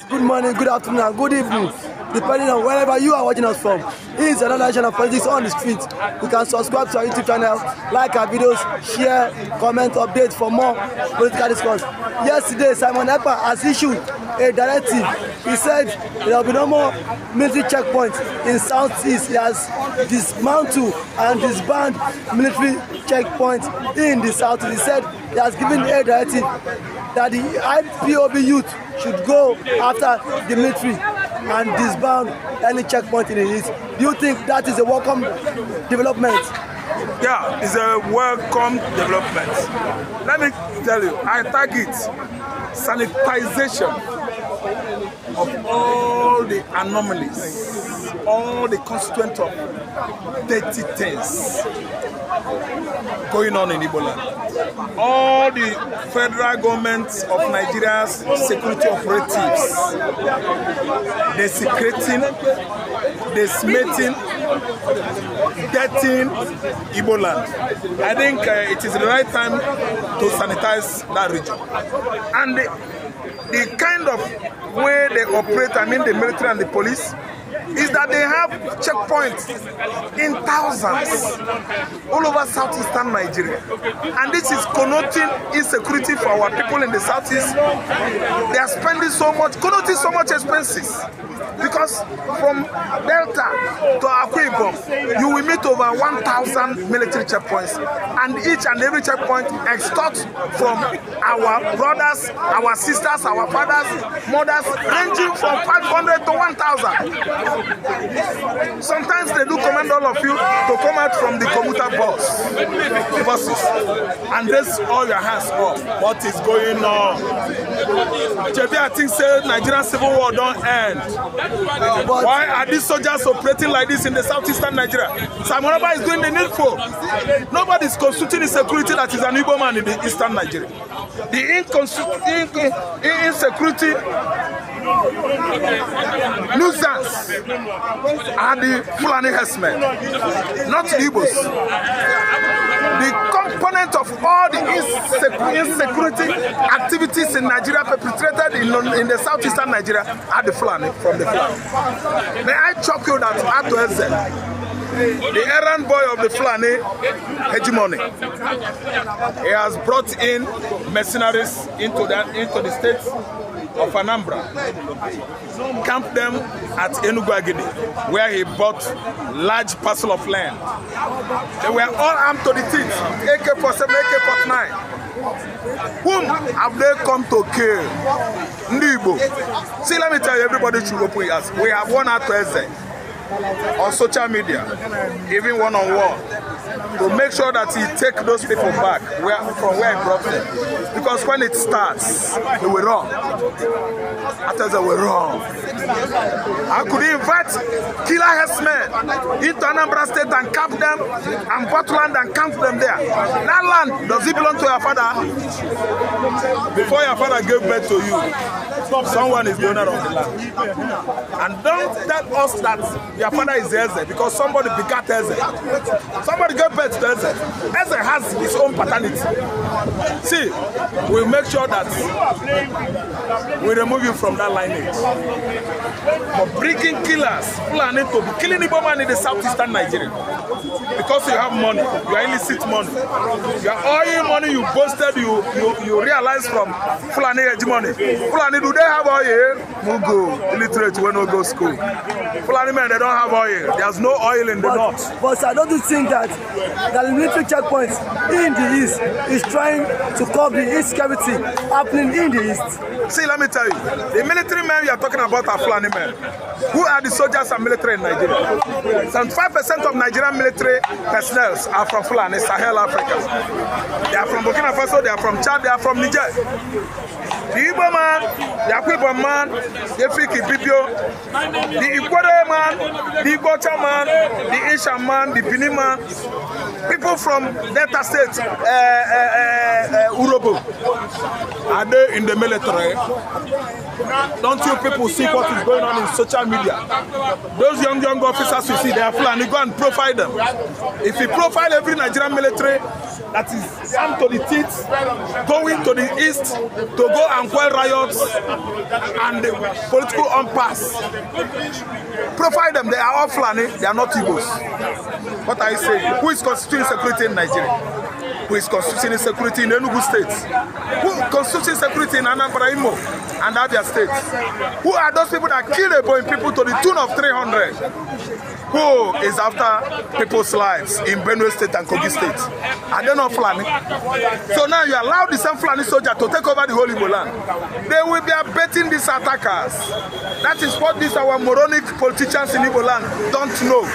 Good morning, good afternoon, and good evening, depending on wherever you are watching us from. This is another edition of Politics on the Street. You can subscribe to our YouTube channel, like our videos, share, comment, update for more political discourse. Yesterday, Simon Ekpa has issued a directive. He said there will be no more military checkpoints in Southeast. He has dismantled and disbanded military checkpoints in the Southeast. He said he has given a directive that the IPOB youth should go after the military and disband any checkpoint in the east. Do you think that is a welcome development? Yeah, it's a welcome development. Let me tell you, I target sanitization of all the anomalies, all the constituent of dirty things going on in Igbo land. All the federal government of Nigeria's security operatives desecrating, decimating, dirtying Igbo land. I think it is the right time to sanitize that region. And the kind of way they operate, I mean the military and the police, is that they have checkpoints in thousands all over southeastern Nigeria. And this is connoting insecurity for our people in the southeast. They are spending so much, connoting so much expenses. Because from Delta to Ekpa, you will meet over 1,000 military checkpoints, and each and every checkpoint extorts from our brothers, our sisters, our fathers, mothers, ranging from 500 to 1,000. Sometimes they do command all of you to come out from the commuter buses and raise all your hands up. What is going on? JB, I think say Nigerian civil war don't end. Why are these soldiers operating like this in the southeastern Nigeria? Simon Ekpa is doing the needful. Nobody is constituting insecurity that is an Igbo man in the eastern Nigeria. The insecurity nuisance are the Fulani herdsmen, not the Igbos. The component of all the insecurity activities in Nigeria perpetrated in the southeastern Nigeria are the Fulani, from the Fulani. May I shock you that Ato Eze, the errand boy of the Fulani hegemony, he has brought in mercenaries into the states of Anambra, camped them at Enugu Agidi, where he bought large parcel of land. They were all armed to the teeth, AK-47, AK-49. Whom have they come to kill? Igbo. See, let me tell you, everybody should open us. We have one Ato Eze on social media, even one-on-one, to make sure that he take those people back from where he brought them. Because when it starts, they will run. After they will run. How could he invite killer herdsmen into Anambra State and camp them, and bought land and camp them there? That land, does it belong to your father? Before your father gave birth to you, someone is the owner of the land. And don't tell us that your father is Eze because somebody begat Eze. Somebody gave birth to Eze. Eze has his own paternity. See, we'll make sure that we remove you from that lineage. But bringing killers, planning to be killing Igbo man in the southeastern Nigeria. Because you have money, you are illicit money. Your oil money you boasted, you realize from Fulani hegemony. Fulani, do they have oil? Mugo, illiterate when we go school. Fulani men, they don't have oil. There's no oil in the north. But I don't think that the military checkpoints in the east is trying to curb the insecurity happening in the east. See, let me tell you, the military men you are talking about are Fulani men. Who are the soldiers and military in Nigeria? 75% of Nigerian military personnel are from Fulani, Sahel Africa. They are from Burkina Faso, they are from Chad, they are from Niger. The Igbo man, the Ekpa man, the Friki Bibio, the Ikwere man, the Igbocha man, the Isha man, the Bini man, people from Delta State, Urobo, are they in the military? Don't you people see what is going on in social media? Those young officers you see, they are Fulani, go and profile them. If you profile every Nigerian military, that is armed to the teeth, going to the east to go and quell riots and the political impasse. Profile them, they are all Fulani, they are not Igbos. What I say, who is constituting security in Nigeria? Who is constituting security in Enugu State? Who constituting security in Anambra, Imo and Abia State? Who are those people that kill Eboin people to the tune of 300? Who is after people's lives in Benue State and Kogi State? Are they not Fulani? So now you allow the same Fulani soldier to take over the whole Igbo land. They will be abating these attackers. That is what these our moronic politicians in Igbo land don't know.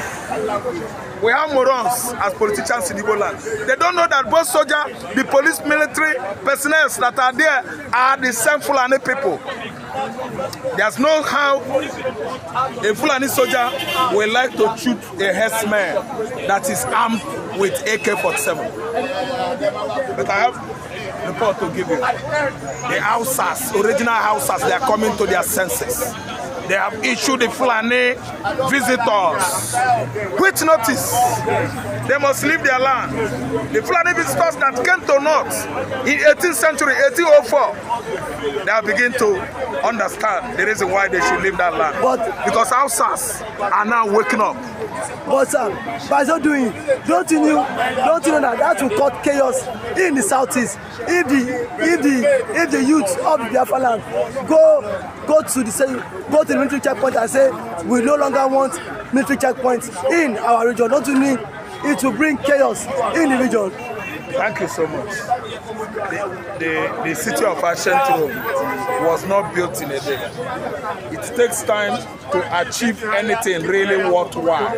We have morons as politicians in Igbo land. They don't know that both soldiers, the police, military personnel that are there are the same Fulani people. There's no how a Fulani soldier will like to shoot a herdsman that is armed with AK-47. But I have a report to give you. The Hausas, original Hausas, they are coming to their senses. They have issued the Fulani visitors which notice they must leave their land. The Fulani visitors that came to North in 18th century, 1804, they have begun to understand the reason why they should leave that land. Because Hausas are now waking up. But sir, by so doing, don't you know that will cause chaos in the southeast if the youth of the BiAFRA land go to the military checkpoint and say we no longer want military checkpoints in our region? Don't you mean it will bring chaos in the region? Thank you so much. The city of ancient Rome was not built in a day. It takes time to achieve anything really worthwhile.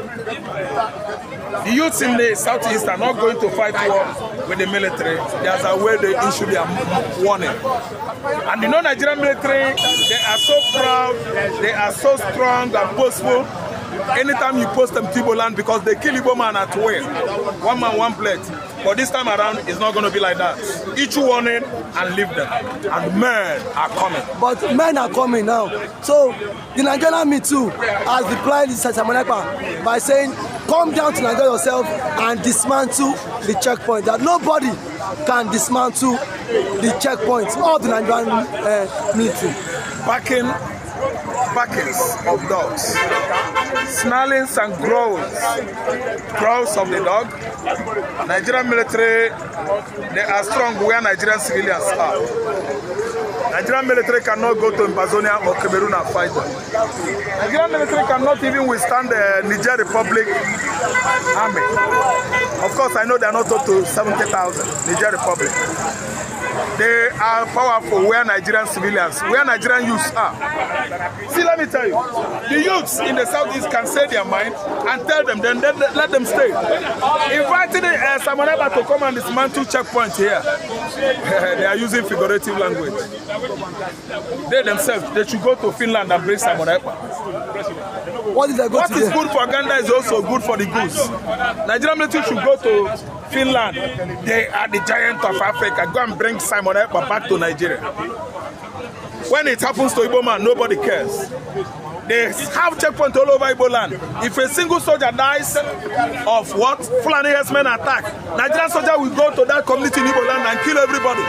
The youths in the southeast are not going to fight war with the military. There's a way they issue their warning. And the non-Nigerian military, they are so proud, they are so strong and boastful. Anytime you post them to Igbo land, because they kill Igbo man at will. One man, one plate. But this time around, it's not going to be like that. Each warning and leave them. And men are coming. But men are coming now. So the Nigerian army too has replied to Ekpa by saying, come down to Nigeria yourself and dismantle the checkpoint. That nobody can dismantle the checkpoints of the Nigerian military. Backings of dogs, snarlings and growls of the dog. Nigerian military, they are strong where Nigerian civilians are. Nigerian military cannot go to Amazonia or Cameroon and fight them. Nigerian military cannot even withstand the Niger Republic army. Of course, I know they are not up to 70,000, Niger Republic. They are powerful where Nigerian civilians, where Nigerian youths are. See, let me tell you, the youths in the southeast can say their mind and tell them, then let them stay. Inviting Samoneba to come and dismantle checkpoint here, they are using figurative language. They themselves, they should go to Finland and bring Samoneba. What is good for Uganda is also good for the goose. Nigerian military should go to Finland. They are the giant of Africa. Go and bring Simon Ekpa back to Nigeria. When it happens to Igbo man, nobody cares. They have checkpoints all over Igbo land. If a single soldier dies of what? Fulani herdsmen attack, Nigerian soldier will go to that community in Igbo land and kill everybody.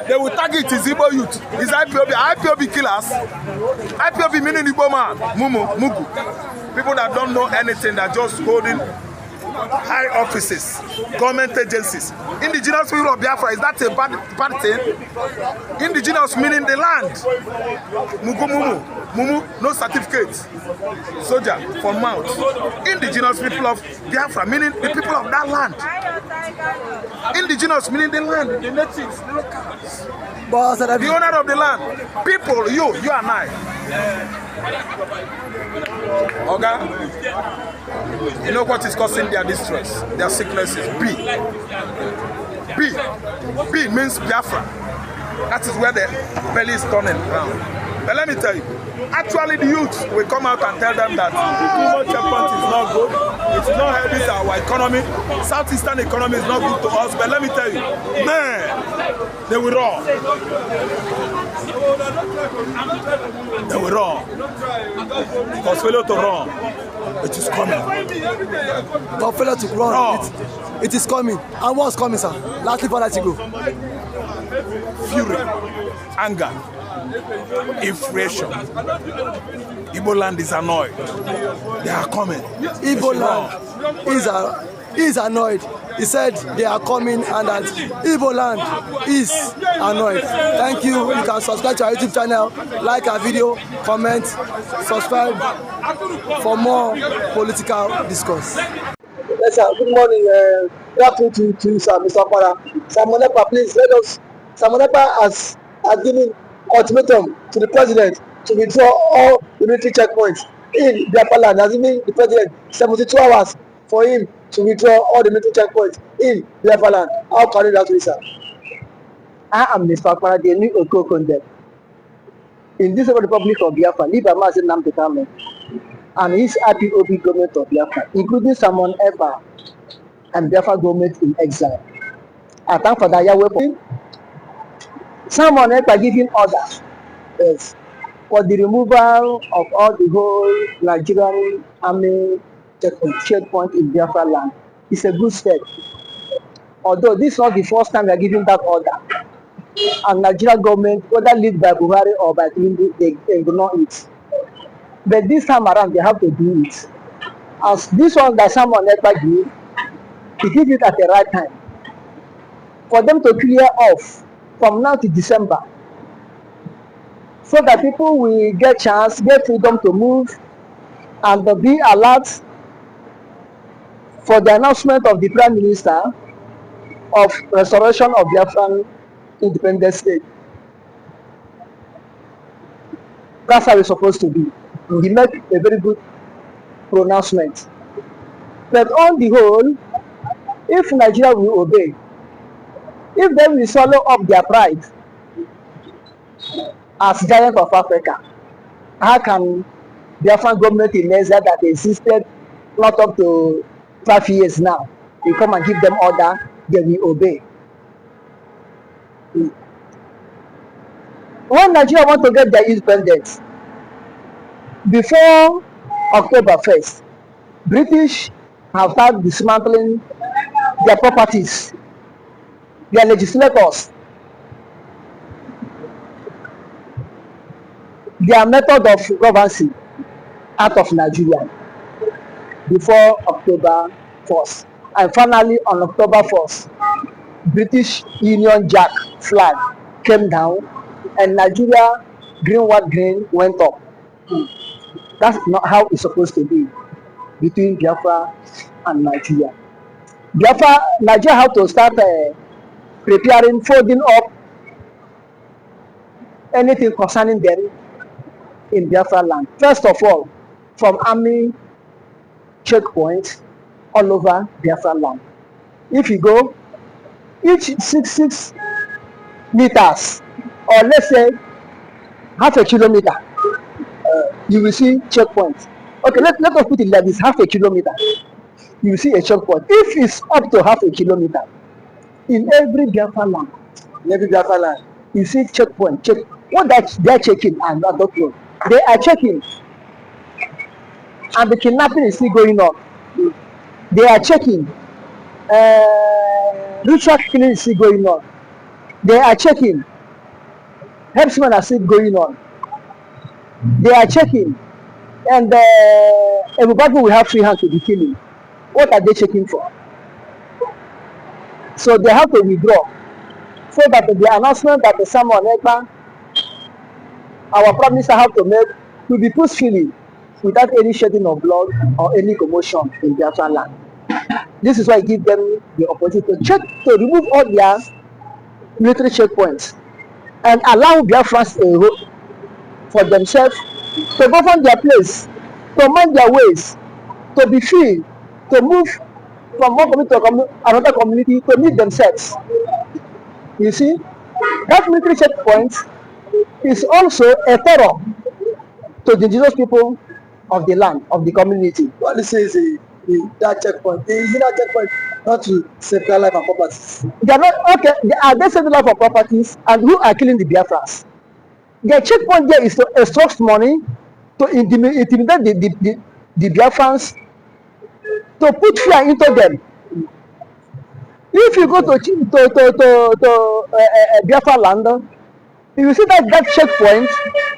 They will target his Igbo youth, his IPOB killers. IPOB meaning Igbo man, Mugu. People that don't know anything, that just holding high offices, government agencies. Indigenous people of Biafra, is that a bad thing? Indigenous meaning the land. Mumu, no certificate. Soldier for mount. Indigenous people of Biafra, meaning the people of that land. Indigenous meaning the land, the natives, the locals. The owner of the land. People, you and I. Okay? You know what is causing their distress, their sicknesses? B means Biafra. That is where the belly is turning around. But let me tell you, actually the youth will come out and tell them that too much checkpoint is not good. It is not helping our economy. Southeastern economy is not good to us. But let me tell you, man, they will run. They will run. Because failure to run It is coming. Don't fail to run. No. It is coming. And what's coming, sir? Lastly, for that you go. Fury, anger, inflation. Igbo land is annoyed. They are coming. Igbo land is annoyed. He said they are coming and that Igbo land is annoyed. Thank you. You can subscribe to our YouTube channel, like our video, comment, subscribe for more political discourse. Yes, sir. Good morning. Good afternoon to sir, Mr. Para. Simon Ekpa, please let us. Simon Ekpa has given ultimatum to the president to withdraw all the military checkpoints in BiAFRA land. Has given the president 72 hours for him to withdraw all the military checkpoints in BiAFRA land. How can you do that, sir? I am Mr. Para, the new Oko condemn. In this Republic of Biafra, Liba Mazin Namdekame and his IPOB government of Biafra, including Simon Ekpa and Biafra government in exile. I thank for that Yahweh. Simon Ekpa giving orders for the removal of all the whole Nigerian army checkpoint in Biafra land. It's a good step. Although this is not the first time we are giving that order. And Nigerian government, whether led by Buhari or by Tinubu, they ignore it. But this time around, they have to do it. As this one that Simon Ekpa did, he did it at the right time. For them to clear off from now to December, so that people will get freedom to move and be alert for the announcement of the Prime Minister of restoration of Biafran independent state. That's how it's supposed to be. He made a very good pronouncement. But on the whole, if Nigeria will obey, if they will swallow up their pride as giant of Africa, how can the Biafran government in exile that existed not up to 5 years now, you come and give them order, they will obey? When Nigeria want to get their independence, before October 1st, British have started dismantling their properties, their legislators, their method of governance out of Nigeria before October 1st. And finally, on October 1st, British Union Jack flag came down and Nigeria green, white, green went up. That's not how it's supposed to be between Biafra and Nigeria. Nigeria have to start preparing, folding up anything concerning them in Biafra land. First of all, from army checkpoints all over Biafra land. If you go, each 6 meters, or let's say half a kilometer, you will see checkpoints. Okay, let us put it like this: half a kilometer, you will see a checkpoint. If it's up to half a kilometer, in every Biafra land, you see checkpoint. Check what that they're checking, and I don't know. They are checking, and the kidnapping is still going on. They are checking. Ritual killing is still going on. They are checking. Herdsmen are still going on. They are checking. And everybody will have free hand to be killing. What are they checking for? So they have to withdraw. So that the announcement that the Simon Ekpa, our Prime Minister, have to make will be peacefully without any shedding of blood or any commotion in Biafra land. This is why I give them the opportunity to remove all their military checkpoints and allow Biafrans for themselves to govern their place, to mind their ways, to be free, to move from one community to another community, to meet themselves. You see, that military checkpoint is also a terror to the indigenous people of the land, of the community. What this is that checkpoint, that checkpoint, not to save their life and properties. They are not okay. Are they saving life and properties? And who are killing the Biafrans? Their checkpoint there is to extract money, to intimidate the Biafrans, to put fear into them. If you go to Biafra land, you see that checkpoint,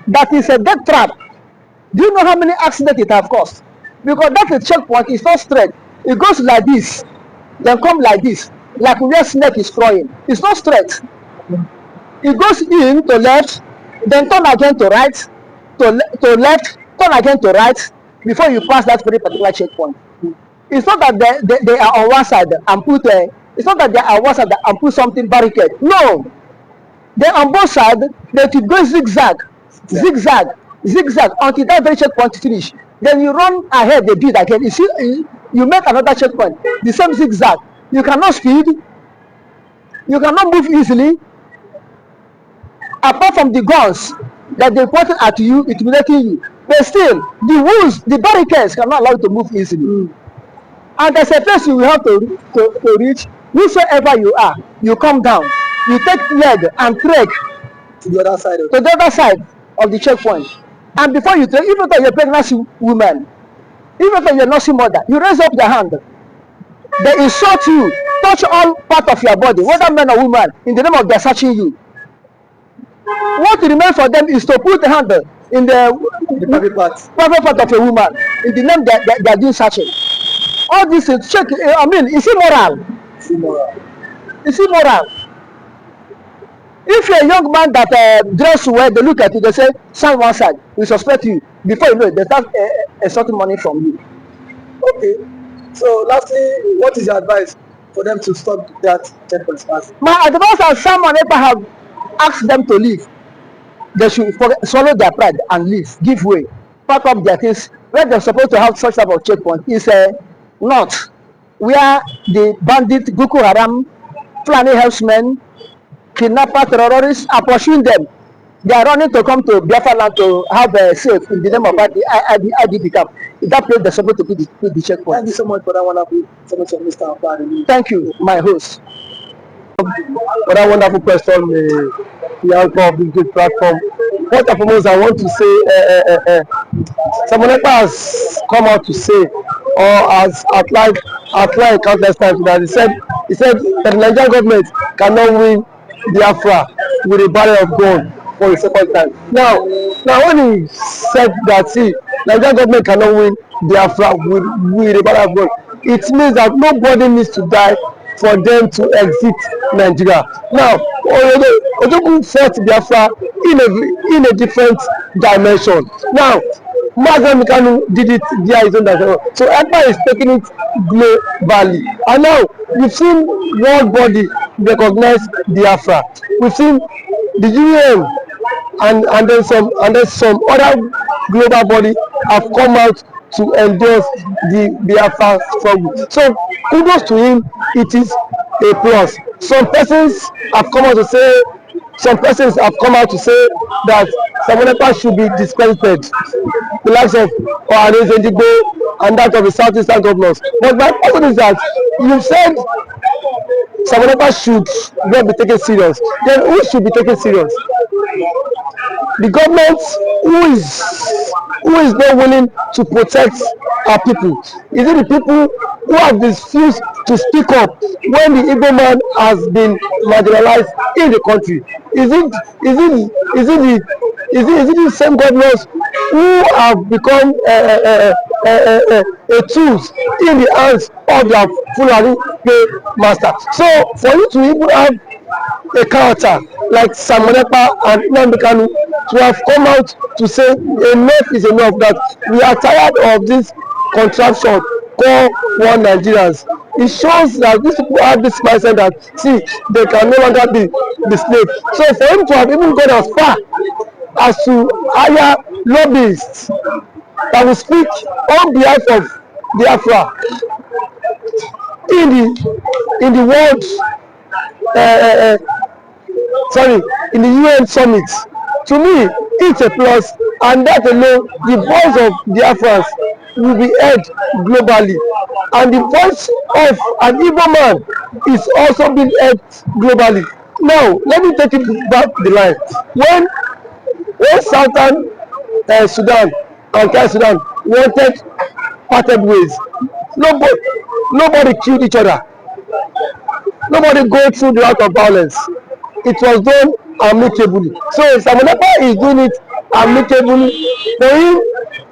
that is a death trap. Do you know how many accidents it has caused? Because that checkpoint is not straight. It goes like this, then come like this, like where snake is crawling. It's not straight. It goes in to left, then turn again to right, to left, turn again to right, before you pass that very particular checkpoint. It's not that they are on one side and put it's not that they are on one side and put something barricade. No, they're on both sides. They could go zigzag, zigzag, zigzag until that very checkpoint finish. Then you run ahead a bit again. You see, you make another checkpoint, the same zigzag. You cannot speed. You cannot move easily. Apart from the guns that they pointed at you, intimidating you, but still the walls, the barricades cannot allow you to move easily. And there's a place you will have to reach. Whosoever you are, you come down, you take leg and trek To the other side. to the other side of the checkpoint. And before you trek, even though you're a pregnant woman, even though you're a nursing mother, you raise up your hand. They insult you, touch all part of your body, whether man or woman, in the name of their searching you. What remains for them is to put the hand in the private part of a woman, in the name that they are doing searching. All this is check. I mean, it's immoral. It's immoral. It's immoral. If you're a young man that dress well, they look at you, they say, stand one side, we suspect you. Before you know it, they start extorting money from you. Okay. So lastly, what is your advice for them to stop that checkpoint pass? My advice, as someone ever have asked them to leave, they should swallow their pride and leave, give way, pack up their things. Where they're supposed to have such type of checkpoint is not where the bandit, Boko Haram, Fulani herdsmen, kidnapper, terrorists are pursuing them. They are running to come to Biafra land to have a safe in the name of IDP camp. In that place, they're supposed to put the checkpoint. Thank you so much for that wonderful information, Mr. Ekpa. Thank you, my host. For that wonderful question, the answer of this great platform. First and foremost, I want to say, someone has come out to say, or has outlined countless times that he said that the Nigerian government cannot win BiAFRA with a barrel of gun for the second time. Now when he said that, see, Nigerian government cannot win BiAFRA with a barrel of gun, it means that nobody needs to die for them to exit Nigeria. Now, Ojogun fought Biafra in a different dimension. Now, Mazen Mikanu did it via his own dimension. So Ekpa is taking it globally. And now, we've seen world body recognize Biafra. We've seen the UN and then some other global body have come out to endorse the Biafra struggle. So kudos to him, it is a plus. Some persons have come out to say that Ekpa should be discredited, the likes of Igbo and that of the southeastern governors. But my question is that you said Ekpa should not be taken serious. Then who should be taken serious? The government who is not willing to protect our people? Is it the people who have refused to speak up when the Igbo man has been marginalized in the country? Is it the same governors who have become a tools in the hands of their Fulani master? So for you to even have a character like Ekpa and Nnamdi to have come out to say enough is enough, that we are tired of this contraption called one Nigerians. It shows that these people have this mindset that, see, they can no longer be the slave. So for him to have even gone as far as to hire lobbyists that will speak on behalf of Biafra in the world in the UN summit, to me it's a plus, and that alone, the voice of Biafrans will be heard globally, and the voice of an Igbo man is also being heard globally. Now let me take it back the line. When Southern Sudan and South Sudan wanted parted ways. Nobody killed each other. Nobody go through the route of violence. It was done amicably. So Samuel Ekpa is doing it amicably for him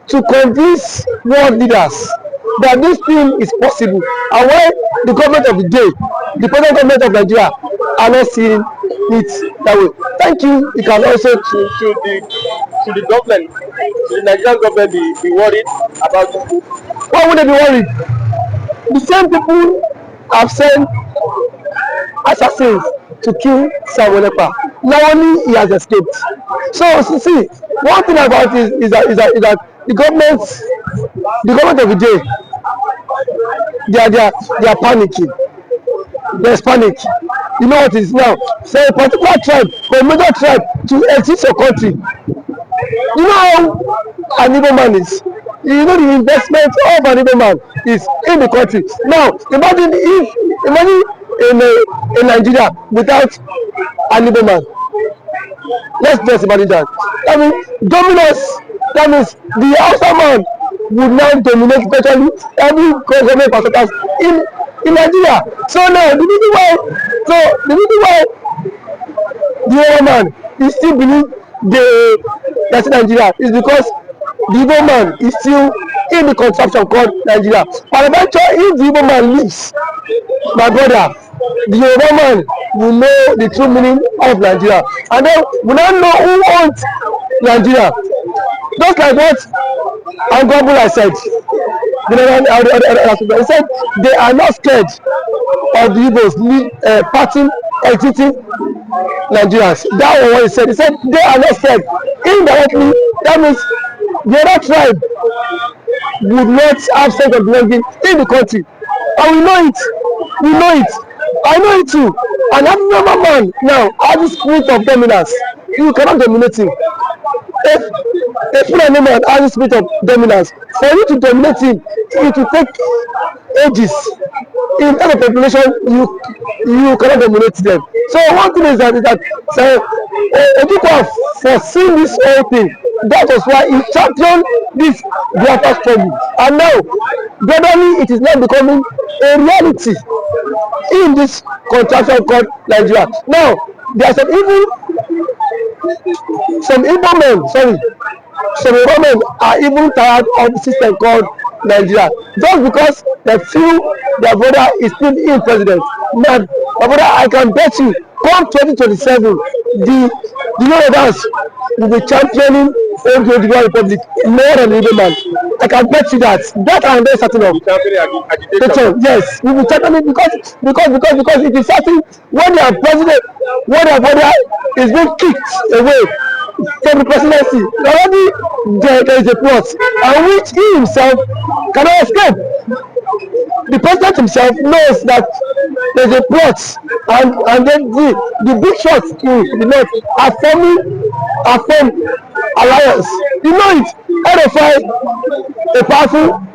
to convince world leaders that this thing is possible, and why the government of the day, the present government of Nigeria, are not seeing it that way. Thank you. You can also to the government, to the Nigerian government be worried about this? Why would they be worried? The same people have sent assassins to kill Samuel Ekpa. Now only he has escaped. So see, one thing about it is that the government of the day, they are panicking. There's panic. You know what it is now? Say a particular tribe or a major tribe to exit your country. You know how an Igbo man is. You know the investment of an Igbo man is in the country. Now imagine in Nigeria without an Igbo man. Let's just imagine that. I mean, dominance. That means the outside man would now dominate virtually every government parastatals in Nigeria. So now the reason why the Igbo man is still believe that's Nigeria is because the Igbo man is still in the contraption called Nigeria. And eventually, if the Igbo man leaves, my brother, the Yoruba man will know the true meaning of Nigeria, and then we now know who owns Nigeria. Just like what Angwabula said, he said they are not scared of the Igbos parting, exiting Nigerians. That was what he said. He said they are not scared. Indirectly, that means the other tribe would not have sense of belonging in the country. And we know it. I know it too. And every normal man now has the spirit of dominance. You cannot dominate him. If a Fulani man has the spirit of dominance, for you to dominate him, it will take ages. In terms of population, you cannot dominate them. So one thing is that Ekpa foreseen this whole thing. That was why he championed this BiAFRA struggle. And now, gradually, it is now becoming a reality in this contraction called Nigeria. Now, there are some Igbo men are even tired of the system called Nigeria, just because they feel their brother is still in president. Now, my brother, I can bet you, come 2027, the Yorubas will be championing the Igbo Republic more than the Igbo man. I can bet you that. That and then certain of. Yes, we will championing because it is certain when their president, when their brother is being kicked away from the presidency, already there is a plot, and which he himself cannot escape. The president himself knows that there is a plot, and then the big shots in the north are forming alliance. You know it. RFI, a powerful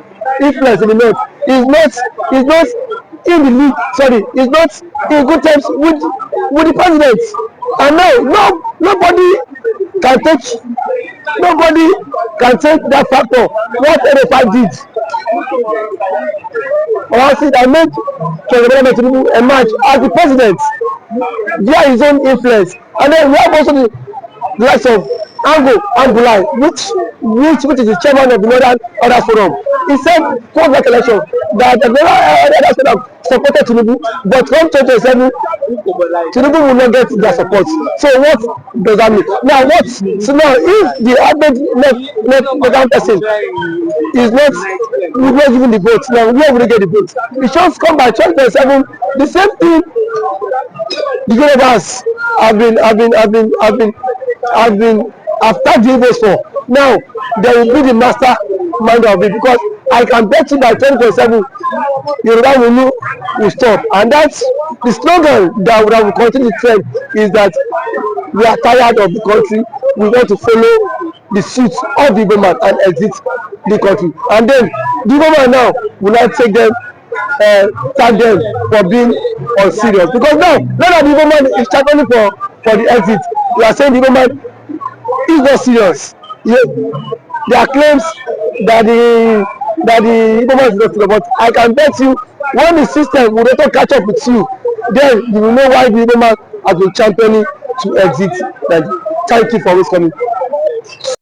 influence in the north, is not in the league. Sorry, is not in good terms with the president. And now nobody can take that factor. What RFI did. Honestly, that made Tinubu emerge as the president via his own influence. And then we have also the likes of Angulai, which is the chairman of the Northern Order Forum. He said, post that election, that the Northern Order Forum supported Tinubu, but come 2027, Tinubu will not get their support. So what does that mean? Now so now if the average left person is not giving the vote, now where will they get the vote? The shots come by 2027, the same thing the Yorubas have been after the Igbos for. Now they will be the mastermind of it, because I can bet you by 2027 Yoruba will stop. And that's the slogan that will continue to trend, is that we are tired of the country, we want to follow the suit of the Igbo man and exit the country. And then the Igbo man now will not take them, tag them for being unserious, because now that the Igbo man is championing for the exit, we are saying the Igbo man is not serious. Yeah. There are claims that that the Igbo man is not together. But I can bet you, when the system will not catch up with you, then you will know why the Igbo man has been championing to exit. Thank you for always coming.